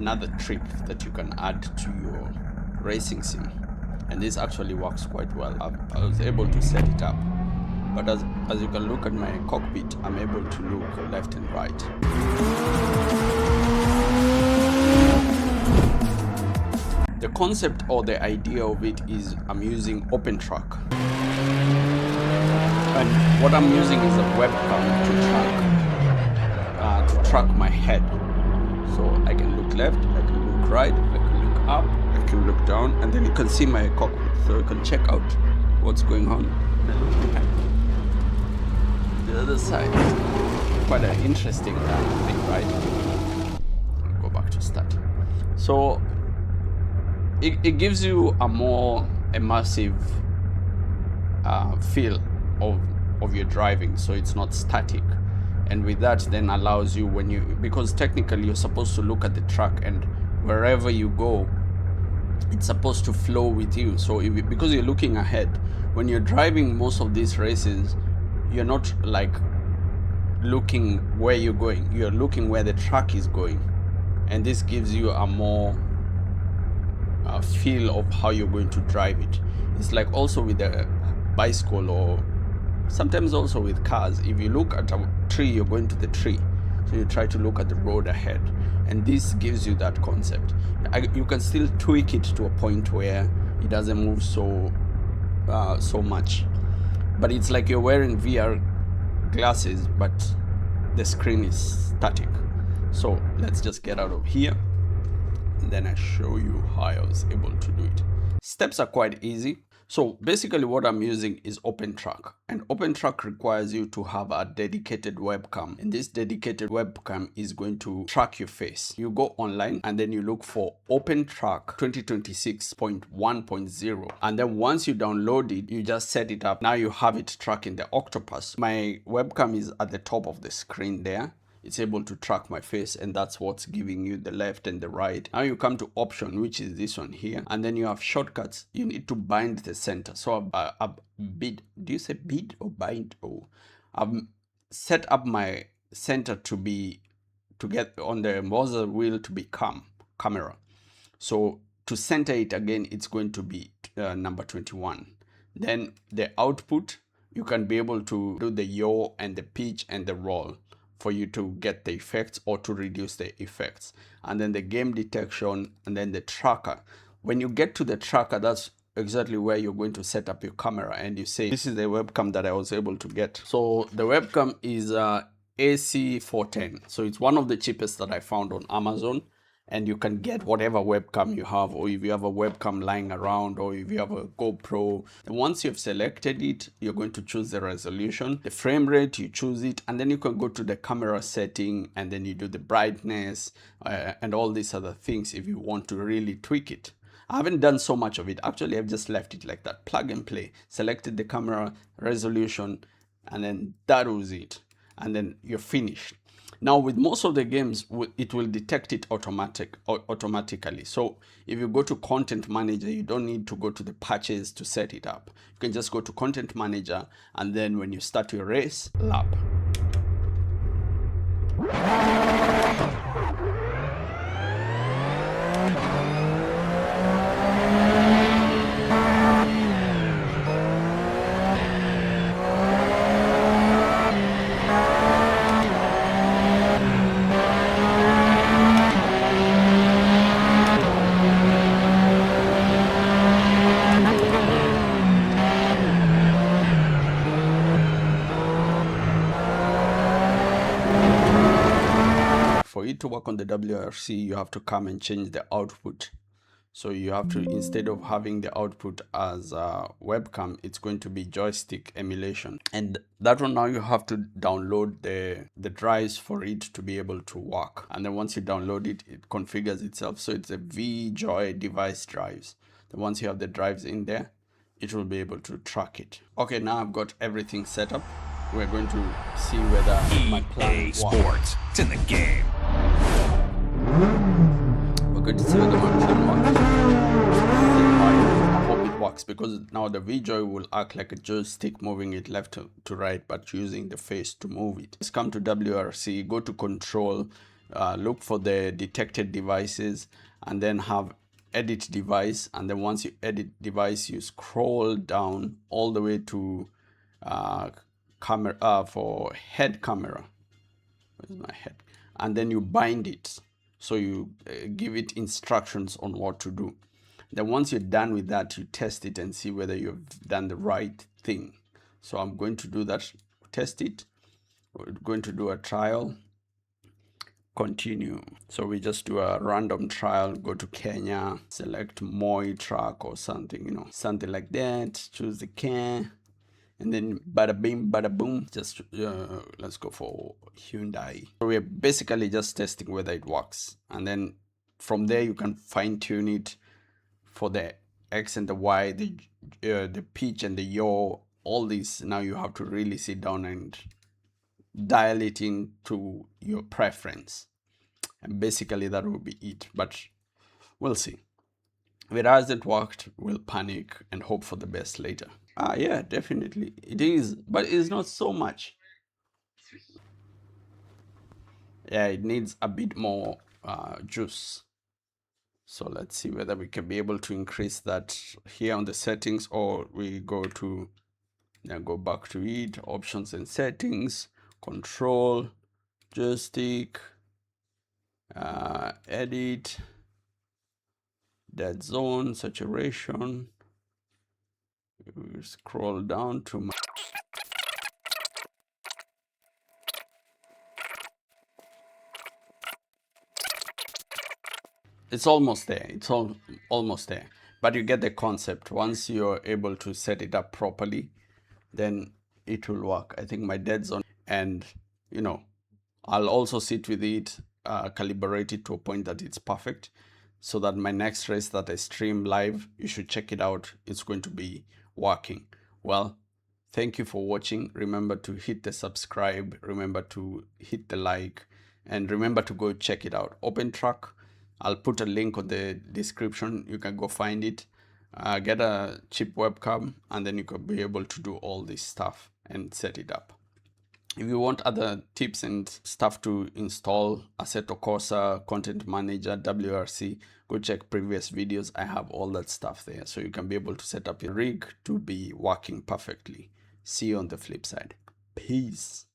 another trick that you can add to your racing sim, and this actually works quite well. I was able to set it up, but as you can look at my cockpit, I'm able to look left and right. The concept or the idea of it is I'm using Opentrack, and what I'm using is a webcam to track my head. So I can look left, I can look right, I can look up, I can look down, and then you can see my cockpit, so you can check out what's going on. The other side, quite an interesting thing, right? I'll go back to start. So it gives you a more immersive feel of your driving, so it's not static. And with that then allows you, because technically you're supposed to look at the track, and wherever you go it's supposed to flow with you. So because you're looking ahead, when you're driving most of these races, you're not like looking where you're going, you're looking where the track is going, and this gives you a more feel of how you're going to drive it. It's like also with a bicycle, or sometimes also with cars. If you look at a tree, you're going to the tree, so you try to look at the road ahead, and this gives you that concept. You can still tweak it to a point where it doesn't move so much, but it's like you're wearing VR glasses, but the screen is static. So let's just get out of here, and then I show you how I was able to do it. Steps are quite easy. So basically what I'm using is Opentrack, and Opentrack requires you to have a dedicated webcam, and this dedicated webcam is going to track your face. You go online and then you look for Opentrack 2026.1.0, and then once you download it, you just set it up. Now you have it tracking the octopus. My webcam is at the top of the screen there. It's able to track my face, and that's what's giving you the left and the right. Now you come to option, which is this one here, and then you have shortcuts. You need to bind the center. So I've do you say bid or bind? Oh, I've set up my center to get on the muzzle wheel to become camera. So to center it again, it's going to be number 21. Then the output, you can be able to do the yaw and the pitch and the roll for you to get the effects or to reduce the effects. And then the game detection, and then the tracker. When you get to the tracker, that's exactly where you're going to set up your camera, and you say, this is the webcam that I was able to get. So the webcam is AC410. So it's one of the cheapest that I found on Amazon, and you can get whatever webcam you have, or if you have a webcam lying around, or if you have a GoPro. And once you've selected it, you're going to choose the resolution, the frame rate, you choose it, and then you can go to the camera setting, and then you do the brightness and all these other things if you want to really tweak it. I haven't done so much of it. Actually, I've just left it like that, plug and play, selected the camera resolution, and then that was it. And then you're finished. Now with most of the games, it will detect it automatically. So if you go to Content Manager, you don't need to go to the patches to set it up. You can just go to Content Manager, and then when you start your race, lap. For it to work on the WRC, you have to come and change the output. So you have to, instead of having the output as a webcam, it's going to be joystick emulation. And that one, now you have to download the drives for it to be able to work. And then once you download it, it configures itself. So it's a Vjoy device drives. Then once you have the drives in there, it will be able to track it. Okay, now I've got everything set up. We're going to see whether my plan works. Sports, it's in the game. We're going to see whether my plan works. I hope it works, because now the Vjoy will act like a joystick, moving it left to right, but using the face to move it. Let's come to WRC, go to control, look for the detected devices and then have edit device. And then once you edit device, you scroll down all the way to camera for head camera. Where's my head? And then you bind it. So you give it instructions on what to do. Then once you're done with that, you test it and see whether you've done the right thing. So I'm going to do that, test it. We're going to do a trial, continue. So we just do a random trial, go to Kenya, select Moi track or something, you know, something like that. Choose the Kenya. And then bada bing, bada boom, just let's go for Hyundai. So we're basically just testing whether it works. And then from there, you can fine tune it for the X and the Y, the pitch and the yaw, all these. Now you have to really sit down and dial it into your preference. And basically that will be it, but we'll see. If it hasn't worked, we'll panic and hope for the best later. Yeah, definitely it is, but it's not so much. Yeah, it needs a bit more juice. So let's see whether we can be able to increase that here on the settings, or we go to, then go back to it, options and settings, control, joystick, edit, dead zone, saturation. We scroll down to my, it's almost there. It's almost there. But you get the concept. Once you're able to set it up properly, then it will work. I think my dead zone, and you know, I'll also sit with it, calibrate it to a point that it's perfect, so that my next race that I stream live, you should check it out. It's going to be working. Well, thank you for watching. Remember to hit the subscribe, remember to hit the like, and remember to go check it out. Opentrack, I'll put a link on the description. You can go find it. Get a cheap webcam, and then you could be able to do all this stuff and set it up. If you want other tips and stuff to install Assetto Corsa, Content Manager, WRC, go check previous videos. I have all that stuff there, so you can be able to set up your rig to be working perfectly. See you on the flip side. Peace.